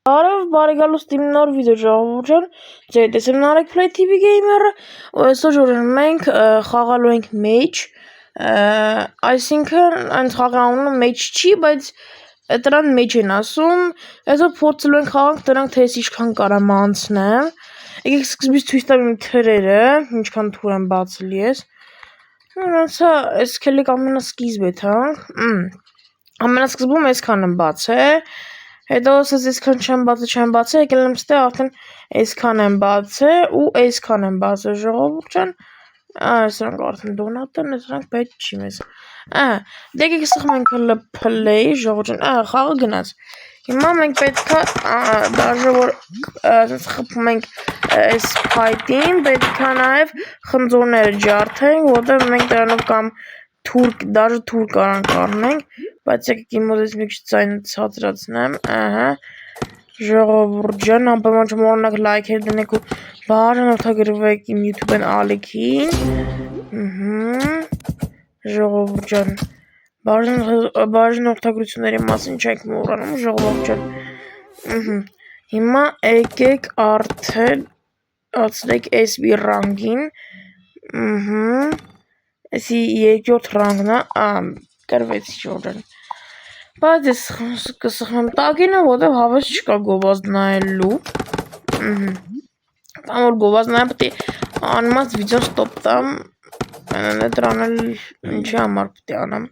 Բարև, բարի գալուստ իմ նոր վիդեո ժողովուրդ, ձեր տեսեմ Narek Play TV Gamer-ը, ու այսօր ժողովուրդ մենք խաղալու ենք Mage, այսինքն այն խաղի անունը Mage չի, բայց դրան Mage են ասում, այսօր փորձելու ենք խաղանք դրանք թե ես ինչքան կարամ անցնեմ, եկեք սկզբից ցույց տամ իմ թրերը, ինչքան թուր եմ բացել ես, հա, այս քելիք ամենասկիզբ է թանք, ամենասկզբում այսքան եմ բացել, հետո ասես այսքան չեմ բացել, եկել եմ ստեղ արդեն այսքան եմ բացել ու այսքան եմ բացել ժողովուրդ ջան, սրանք արդեն դոնատ են, սրանք պետք չի մեզ, դե եկեք ստեղ մենք play ժողովուրդ ջան, խաղը գնաց, հիմա մենք պետքա դաժե որ խփում ենք այս փայտին, պետքա նաև խնձորները ջարդենք, որտեղ մենք դրանով կամ դաժե թուր կարանք առնենք, բայց եկեք իմ մոտ մի քիչ ձայնը ցածրացնեմ, ժողովուրդ ջան, անպայման չմոռանաք լայքեր դնեք ու բաժանորդագրվեք իմ YouTube-ն ալիքին, ժողովուրդ ջան, բաժանորդագրությունների մասին չեք մոռանում, ժողովուրդ ջան, հիմա եկեք արդեն ացնենք SB ռանգին, Էսի երկրորդ ռանգն է, կրվեցի ժողովուրդ ջան, բայց ես կսխեմ տակինը, որտեղ հավես չկա գովազդ նայելու, կամ որ գովազդ նայեմ պետք է անիմաց վիդեոն ստոպ տամ, դրան էլ ինչի համար պետք է անեմ,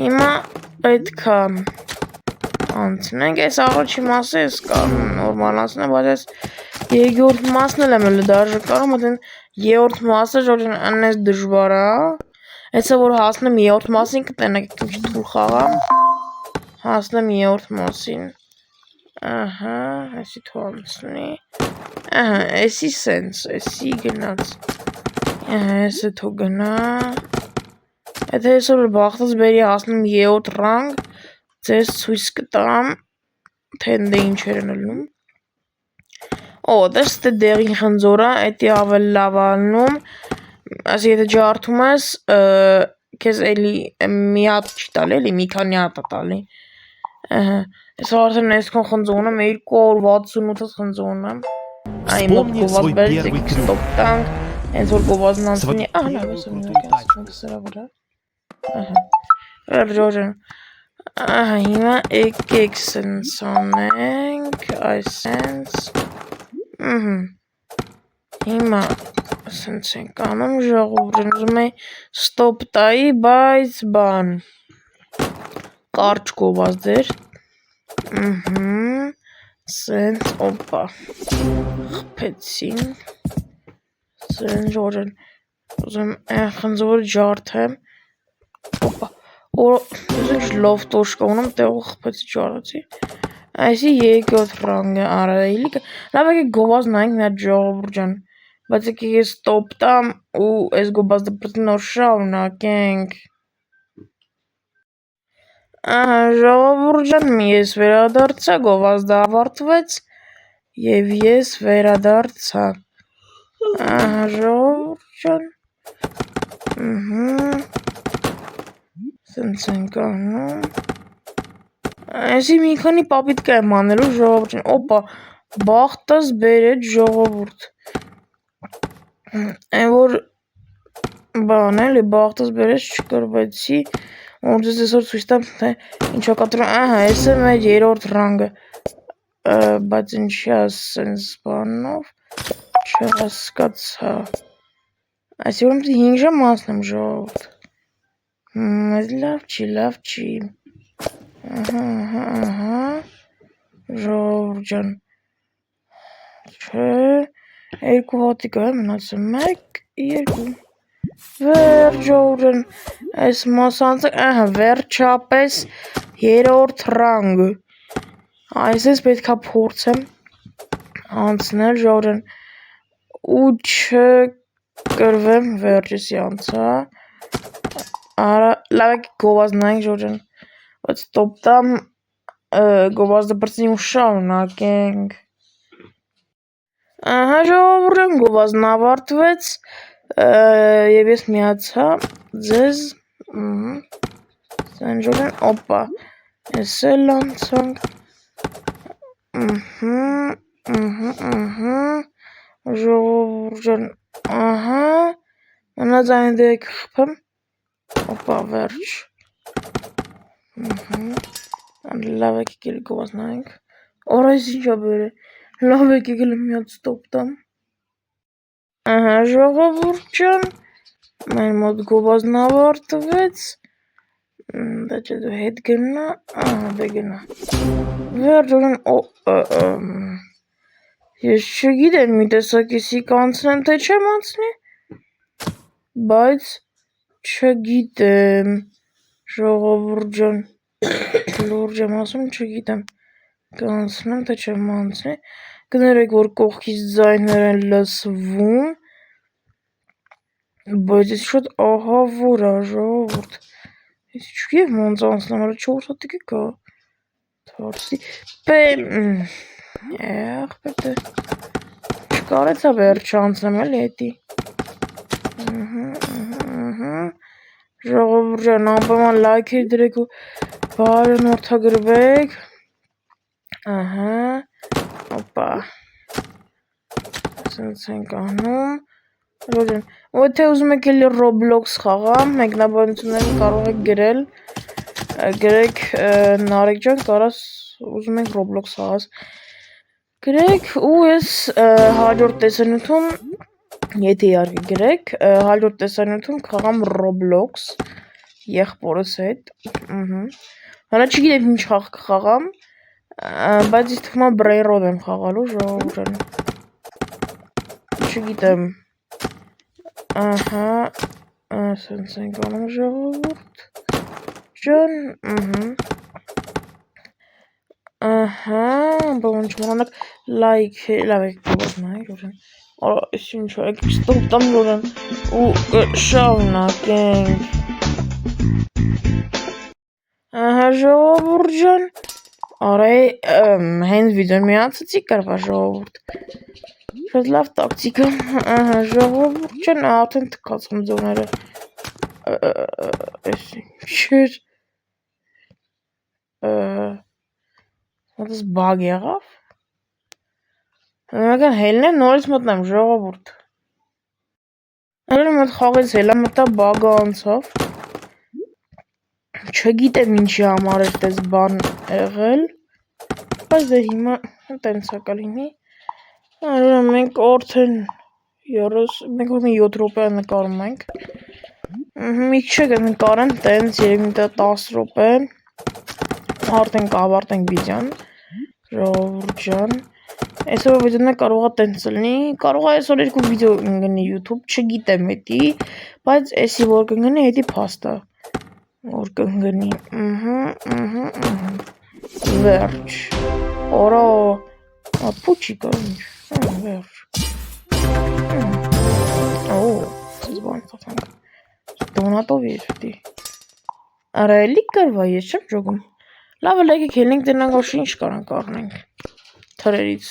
հիմա պետքա անցնենք, այս առաջի մասը ես նորմալ անցնեմ, բայց այս երկրորդ մասն էլ եմ դաժե կարող, մտեն երրորդ մասը ժողովուրդ այս դժվար է, այսա որ հասնեմ երրորդ մասին կտենեք ինչ թուր խաղամ, հասնեմ երրորդ մասին, այսի թու անցնի, այսի սենց, այսի գնաց, այսը թու գնա, եթե ես որ բախտած բերի հասնեմ երրորդ ռանգ, ձեզ ցույց կտամ, թե դե ինչեր են ելնում, դες թե դեղին խնձորը, էդի ավել լավ ալնում, ասի եթե ջարդում ես, կեզ էլի մի հատ չի տալի, էլի մի քանի հատ է տալի, ես արդեն այսքան խնձորն եմ, 268 խնձորն եմ, այն մոտ գովազ բերից եք ստոպ տանք, հենց որ գովազն անցնի, լավ ես եմ նրկած, սրա վրա, վերջոջն, հիմա եկեք սենց անենք, այսենց, հիմա սենց ենք անում ժողովուրդ, ուզում էի ստոպ տայի, բայց բան, կարճ գովազդ էր, սենց, օպա, խփեցին, սենց ժողովուրդ, ուզում եմ խնձորը ջարդեմ, օպա, ուզում ինչ լով տոշկա ունեմ, տեղով խփեցի ջարդեցի, այսի երկրորդ ռանգը արայիլիկը, լավ եկեք գովազդ նայենք մի հատ ժողովուրդ ջան, բայց եկեք ես ստոպ տամ ու այս գովազդը պետք է նոր շարունակենք, ժողովուրդ ջան, ես վերադարձա, գովազդը ավարտվեց և ես վերադարձա, ժողովուրդ ջան, սենց ենք անում, այսի մի քանի պապիտկա եմ անելու ժողովուրդ ջան, օպա, բախտս բերեց ժողովուրդ, այն որ բան էլի, բախտս բերեց չկրվեցի, որ ձեզ այսօր ցույց տամ, թե ինչա կատարում, այս է մեր երրորդ ռանգը, բայց ինչի է սենց բանով, չհասկացա, այսի որ մտի 5 ժամ անցնեմ ժողովուրդ, լավ չի, ժողովուրդ ջան, չէ, երկու հատիկա է մնացել, 1, 2, վերջ ժողովուրդ ջան, այս մասանցը, վերջապես երրորդ ռանգ, այսպես պետքա փորձեմ անցնել ժողովուրդ ջան, ու չկրվեմ վերջեսի անցա, լավ եք գովազդ նայենք ժողովուրդ ջան, բայց ստոպ տամ, գովազդը բրծնի ու շարունակենք, ժողովուրդ ջան, գովազդն ավարտվեց, և ես միացա ձեզ, սենց ժողովուրդ ջան, օպա, ես էլ անցանք, ժողովուրդ ջան, ահա, մնաց այն դեք խփեմ, օպա, վերջ, լավ եք եկել գովազնանք, օր այս ինչա բերը, լավ եք եկել միած ստոպ տամ, ահա ժողովուրդ ջան, մեր մոտ գովազն ավարտվեց, դա չէ դու հետ գնա, ահա դե գնա, վերջ ուրեմն, ես չգիտեմ մի տեսակիսի կանցնեմ, թե չեմ անցնի, բայց չգիտեմ, ժողովուրդ ջան, լուրջ եմ ասում, չգիտեմ, կանցնեմ, թե չեմ անցնի, կներեք, որ կողքից ձայներ են լսվում, բայց ես շատ ահավոր է, ժողովուրդ, ես չգիտեմ ոնց անցնեմ, հələ 4 հատիկի կա, թարսի, ախպետը, չկարեցա վերջ անցնեմ, էլի հետի, ժողովուրդ ջան, անպայման լայքեր դրեք ու բարենորդագրվեք, ահա, օպա, սենց ենք անում, ու եթե ուզում եք էլի Roblox խաղամ, մեկնաբանություններին կարող եք գրել, գրեք Նարեկ ջան, կարաս ուզում եք Roblox խաղաս, գրեք ու ես հաջորդ տեսանյութում, եթե իհարկե գրեք, հաջորդ տեսանյութում խաղամ Roblox, եղբորս հետ, հələ չգիտեմ ինչ խաղ կխաղամ, բայց ես թվում է Brain Rot եմ խաղալու, ժողովուրդ ջան, չգիտեմ, ահա, սենց ենք անում ժողովուրդ ջան, ահա, բան չմոռանաք լայք, լավ եք գովազնանք, ուրեմն, այս ինչ է, եկեք ստոպ տամ ուրեմն ու շարունակենք, ահա ժողովուրդ ջան, արա հենց վիդեոն միացեցի կարվա ժողովուրդ, շատ լավ տակտիկա, ահա ժողովուրդ ջան, արդեն թքացում ձողները, այս ինչ էր, ոտս բագ եղավ, նորական հելնեմ նորից մտնեմ ժողովուրդ, նորից մոտ խաղից հելա մտա բագը անցավ, չգիտեմ ինչի համար էր տես բան եղել, բայց դե հիմա տենց է կլինի, մենք արդեն մենք արդեն 7 րոպե նկարում ենք, մի քիչ կնկարեմ տենց երևի մի 10 րոպե, արդեն կավարտենք վիդեոն, ժողովուրդ ջան, այսօր վիդեոն կարող է տենց լինի, կարող է այսօր 2 վիդեո ընկնի YouTube, չգիտեմ հետի, բայց էսի որ կընկնի հետի փաստ է, որ կընկնի, վերջ, օրա, պուչիկա ինչ, վերջ, սեզ բան ստացանք, դոնատով երդի, արա էլի կարվա, ես չեմ ժոգում, լավ էլ եկեք հելնենք դենանք ոչ ինչ կարանք առնենք, թրերից,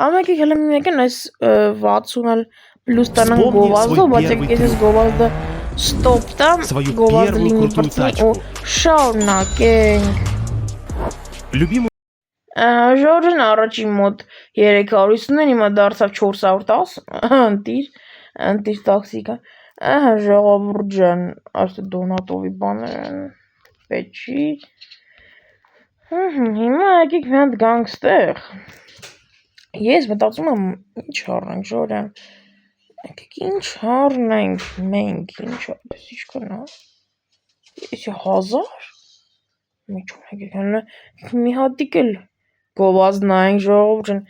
ամեկեք հելը մի մեկն այս 60-ալ պլուս տանանք գովազդով, բայց եկեք ես գովազդը ստոպ տամ, գովազդը լինի պրծնի ու շարունակենք, ժողովուրդ առաջին մոտ 350 են, հիմա դարձավ 410, ընտիր տաքսիկա, ահա ժողովուրդ ջան, այս դոնատովի բաներ են, պետք չի, հիմա եկեք մի հատ գանք ստեղ, ես մտածում եմ ինչ առնենք ժողովուրդ ջան, եկեք ինչ առնենք մենք, ինչ պես ինչքան է, եսի 1000, մի հատիկ էլ գովազնային ժողովուրդ ջան,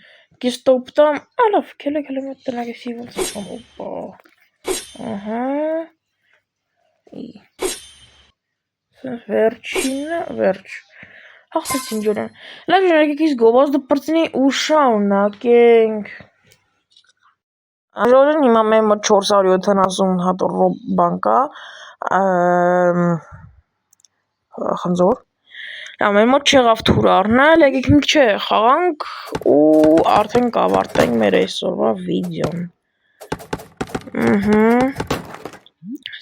կես ստոպ տամ, լավ, քելեք հələ մոտ տնակ էսի ոնց եկամ, օպա, ահա, վերջինը, վերջ, հաղթեցին ջորան, լավ ջան, եկեք ես գովազդը պրծնի ու շարունակենք, ժողովուրդ հիմա մեր մոտ 470 հատ բան կա, խնձոր, մեր մոտ չեղավ թուր առնել, եկեք մի քիչ խաղանք ու արդեն կավարտենք մեր այսօրվա վիդեոն,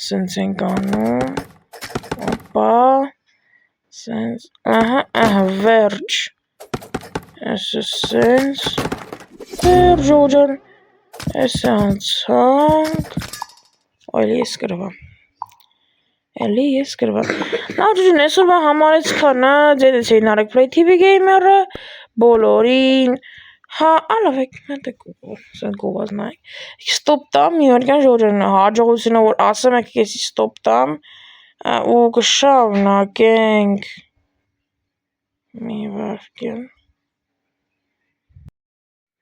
սենց ենք անում, օպա, սենց, ահա, վերջ, սենց, վերջ ժողովուրդ ջան, Այս անցանք Այլի ես գրվա Նաջուջին այսօրվա համարեց քանը ձեդես էին արեք Play TV Gamer-ը բոլորին Հա, ալավ եք մետեք գովազ նայք Ստոպ տամ, մի վարկյան ժողջան հաջողությունը որ ասեմ եք կեսի ստոպ տամ ու կշավնակենք մի վարկյան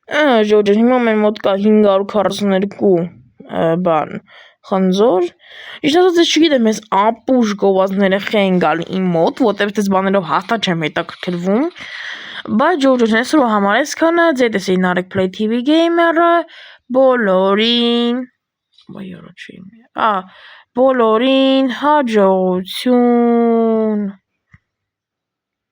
ժողջան, հիմա մեն մոտ կա 542 բան խնձոր Իշտ ասած ես չգիտեմ ես ապուշ գովազները խեն գալ իմ մոտ Ոտև տես բաներով հաստատ չեմ հետաքրքրվում Բայց ժողջան այսօրվա համար ես քանը ձեդես էին արեք Play TV Gamer-ը բոլորին բոլորին հաջողություն